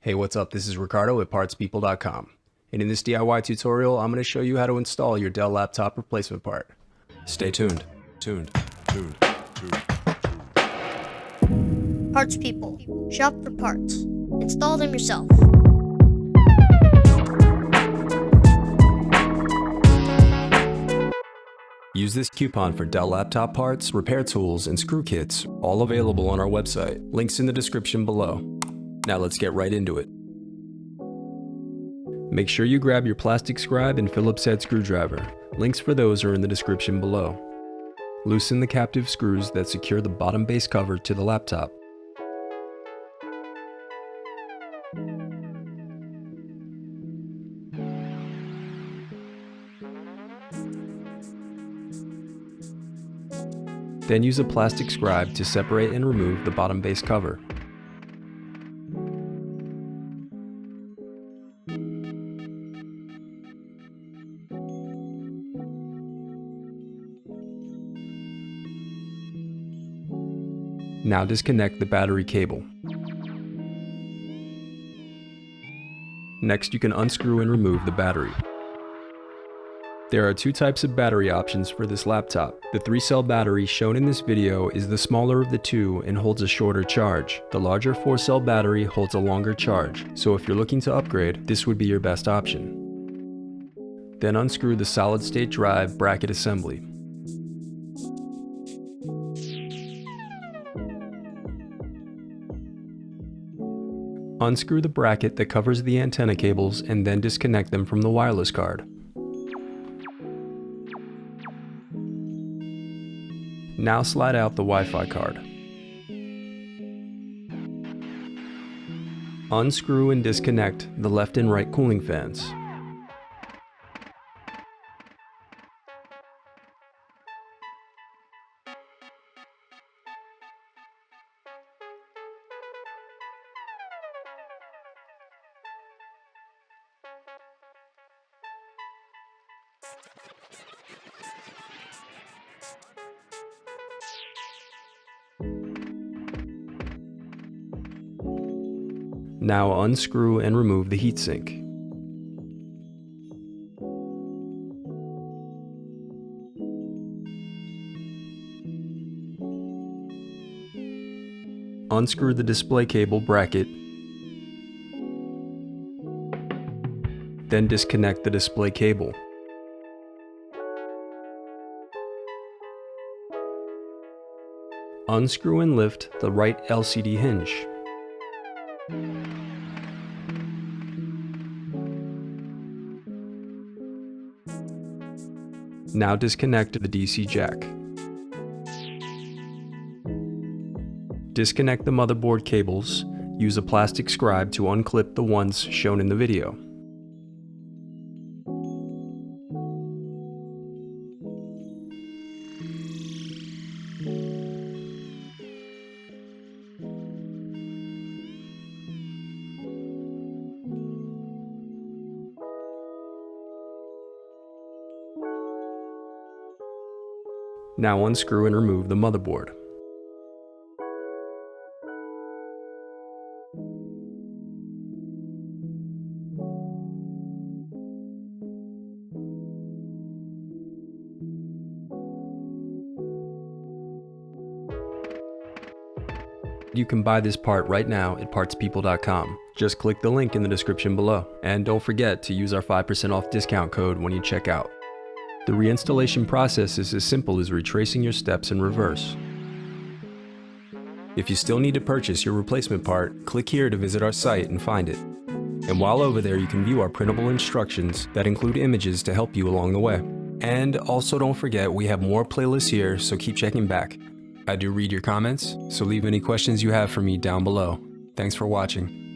Hey, what's up? This is Ricardo at partspeople.com. And in this DIY tutorial, I'm going to show you how to install your Dell laptop replacement part. Stay tuned. Parts People. Shop for parts. Install them yourself. Use this coupon for Dell laptop parts, repair tools, and screw kits, all available on our website. Links in the description below. Now let's get right into it. Make sure you grab your plastic scribe and Phillips head screwdriver. Links for those are in the description below. Loosen the captive screws that secure the bottom base cover to the laptop. Then use a plastic scribe to separate and remove the bottom base cover. Now disconnect the battery cable. Next, you can unscrew and remove the battery. There are two types of battery options for this laptop. The 3-cell battery shown in this video is the smaller of the two and holds a shorter charge. The larger 4-cell battery holds a longer charge, so if you're looking to upgrade, this would be your best option. Then unscrew the solid-state drive bracket assembly. Unscrew the bracket that covers the antenna cables and then disconnect them from the wireless card. Now slide out the Wi-Fi card. Unscrew and disconnect the left and right cooling fans. Now unscrew and remove the heatsink. Unscrew the display cable bracket, then disconnect the display cable. Unscrew and lift the right LCD hinge. Now disconnect the DC jack. Disconnect the motherboard cables. Use a plastic scribe to unclip the ones shown in the video. Now unscrew and remove the motherboard. You can buy this part right now at partspeople.com. Just click the link in the description below. And don't forget to use our 5% off discount code when you check out. The reinstallation process is as simple as retracing your steps in reverse. If you still need to purchase your replacement part, click here to visit our site and find it. And while over there, you can view our printable instructions that include images to help you along the way. And also don't forget, we have more playlists here, so keep checking back. I do read your comments, so leave any questions you have for me down below. Thanks for watching.